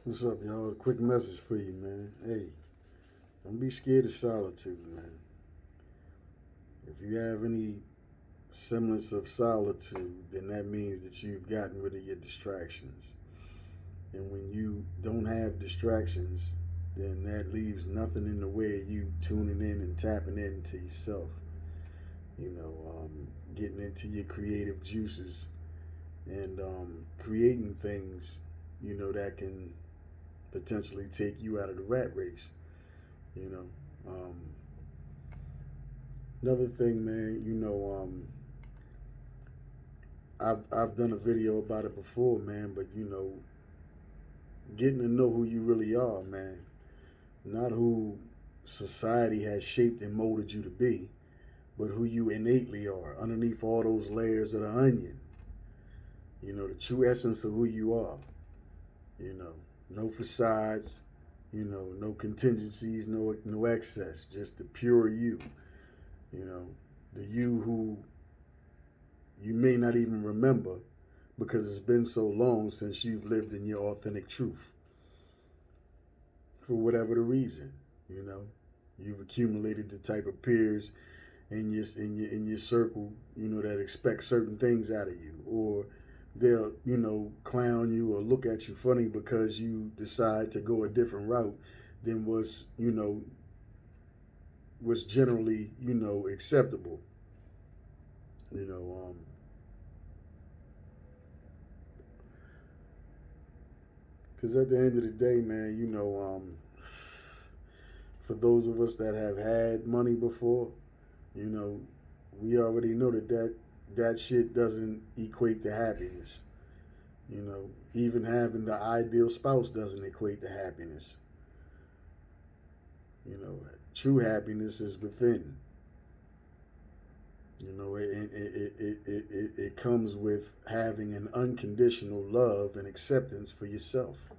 What's up, y'all? A quick message for you, man. Hey, don't be scared of solitude, man. If you have any semblance of solitude, then that means that you've gotten rid of your distractions. And when you don't have distractions, then that leaves nothing in the way of you tuning in and tapping into yourself. You know, getting into your creative juices and creating things, that can potentially take you out of the rat race. You know, another thing, man. I've done a video about it before, man. But getting to know who you really are, man. Not who society has shaped and molded you to be, but who you innately are underneath all those layers of the onion. The true essence of who you are. You know, no facades. No contingencies, no excess. Just the pure you. The you who you may not even remember because it's been so long since you've lived in your authentic truth. For whatever the reason, you've accumulated the type of peers in your circle, that expect certain things out of you, or they'll clown you or look at you funny because you decide to go a different route than was generally acceptable. You know, because at the end of the day, man, for those of us that have had money before, you know, we already know that shit doesn't equate to happiness. Even having the ideal spouse doesn't equate to happiness. True happiness is within. It comes with having an unconditional love and acceptance for yourself.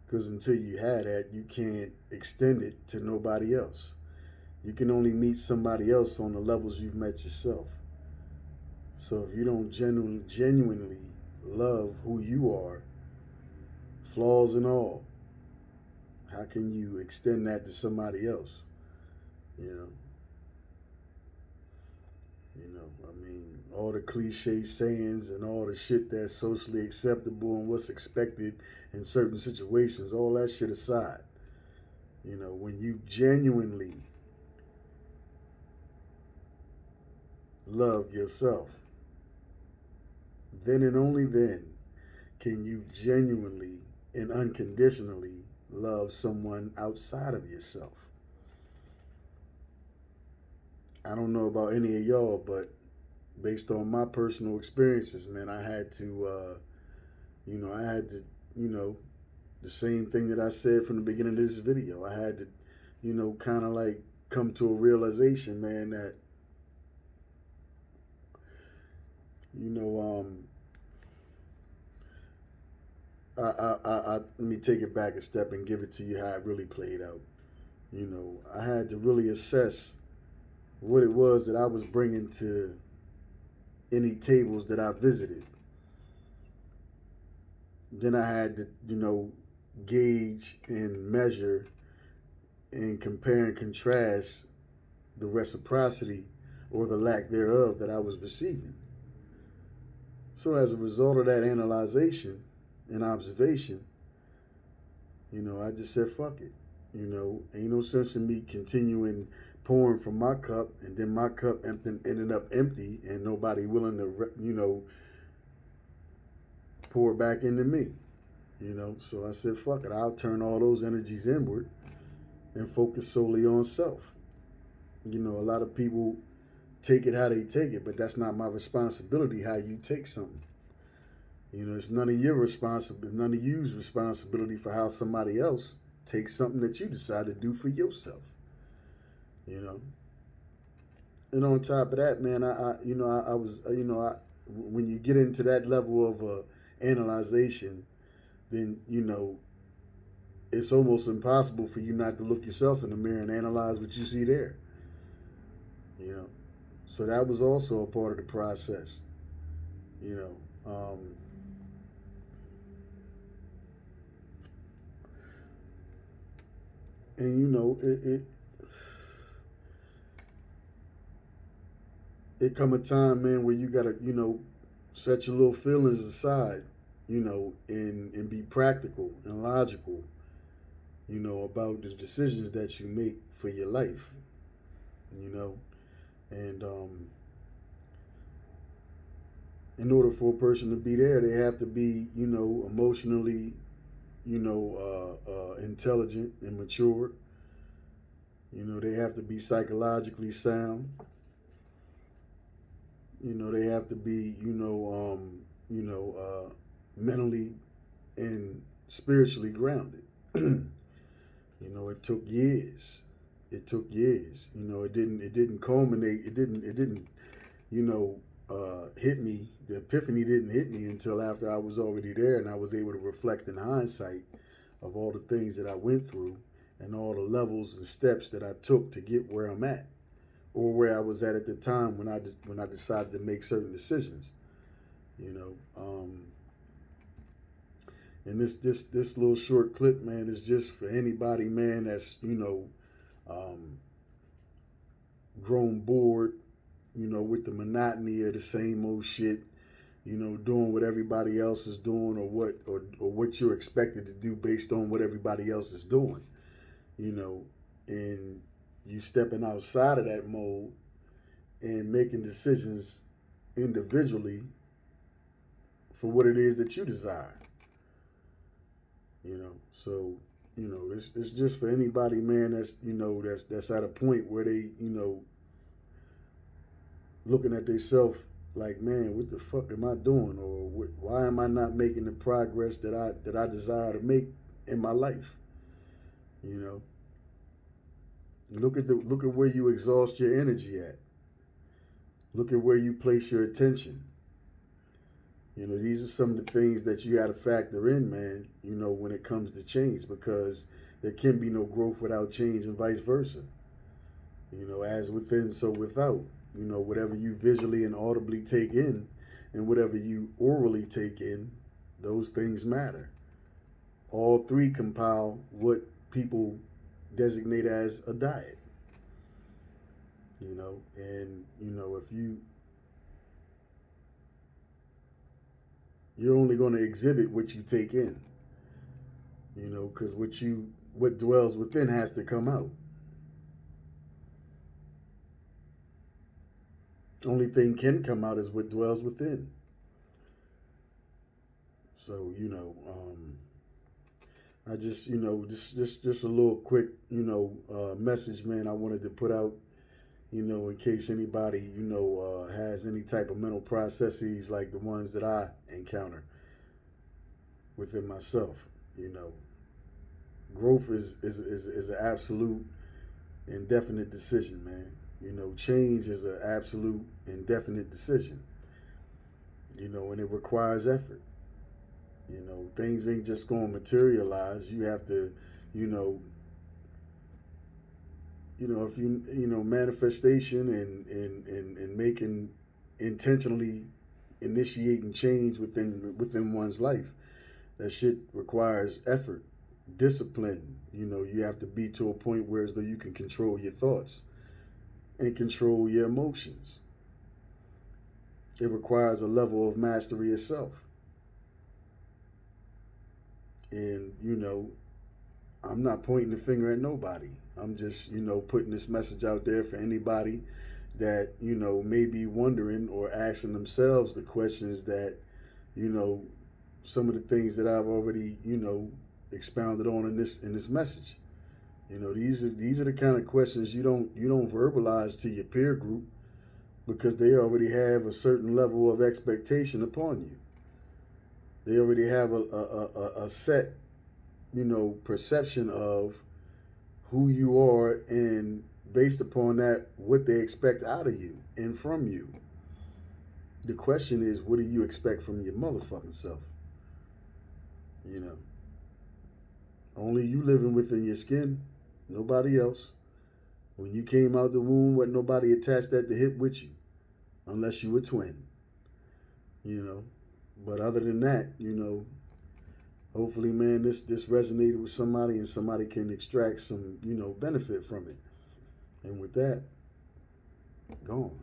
Because until you have that, you can't extend it to nobody else. You can only meet somebody else on the levels you've met yourself. So if you don't genuinely love who you are, flaws and all, how can you extend that to somebody else? You know, all the cliche sayings and all the shit that's socially acceptable and what's expected in certain situations, all that shit aside. When you genuinely love yourself, then and only then can you genuinely and unconditionally love someone outside of yourself. I don't know about any of y'all, but based on my personal experiences, man, I had to, the same thing that I said from the beginning of this video. I had to, kind of like come to a realization, man, that, you know, let me take it back a step and give it to you how it really played out. I had to really assess what it was that I was bringing to any tables that I visited. Then I had to, gauge and measure and compare and contrast the reciprocity or the lack thereof that I was receiving. So as a result of that analyzation and observation, I just said, fuck it. Ain't no sense in me continuing pouring from my cup and then my cup ended up empty and nobody willing to, pour back into me. So I said, fuck it. I'll turn all those energies inward and focus solely on self. A lot of people take it how they take it, but that's not my responsibility how you take something. It's none of none of you's responsibility for how somebody else takes something that you decide to do for yourself. And on top of that, man, I was, when you get into that level of analyzation, then it's almost impossible for you not to look yourself in the mirror and analyze what you see there. So that was also a part of the process. And it come a time, man, where you gotta, set your little feelings aside, and be practical and logical, about the decisions that you make for your life, you know. And in order for a person to be there, they have to be, emotionally, intelligent and mature. They have to be psychologically sound. They have to be, mentally and spiritually grounded. It took years. It took years. It didn't culminate. It didn't hit me. The epiphany didn't hit me until after I was already there, and I was able to reflect in hindsight of all the things that I went through and all the levels and steps that I took to get where I'm at, or where I was at the time when I decided to make certain decisions. You know, and this little short clip, man, is just for anybody, man, that's um, grown bored, with the monotony of the same old shit, doing what everybody else is doing, or what you're expected to do based on what everybody else is doing, and you stepping outside of that mode and making decisions individually for what it is that you desire. So it's just for anybody, man, that's at a point where they looking at themselves like, man, what the fuck am I doing, or why am I not making the progress that I desire to make in my life? Look at where you exhaust your energy at. Look at where you place your attention. These are some of the things that you got to factor in, man, when it comes to change, because there can be no growth without change, and vice versa. As within, so without. Whatever you visually and audibly take in, and whatever you orally take in, those things matter. All three compile what people designate as a diet. And if you're only going to exhibit what you take in, because what dwells within has to come out. Only thing can come out is what dwells within. So I just just a little quick message, man, I wanted to put out, in case anybody has any type of mental processes like the ones that I encounter within myself. Growth is an absolute and definite decision, man. Change is an absolute and definite decision. And it requires effort. Things ain't just going to materialize. You have to, if manifestation and making intentionally initiating change within one's life, that shit requires effort, discipline. You have to be to a point where as though you can control your thoughts and control your emotions. It requires a level of mastery itself. And, I'm not pointing the finger at nobody. I'm just, putting this message out there for anybody that, may be wondering or asking themselves the questions that, some of the things that I've already, expounded on in this message. These are the kind of questions you don't verbalize to your peer group, because they already have a certain level of expectation upon you. They already have a set, perception of who you are, and based upon that, what they expect out of you and from you. The question is, what do you expect from your motherfucking self? Only you living within your skin, nobody else. When you came out the womb, wasn't nobody attached at the hip with you, unless you were twin. But other than that, Hopefully, man, this resonated with somebody and somebody can extract some, benefit from it. And with that, gone.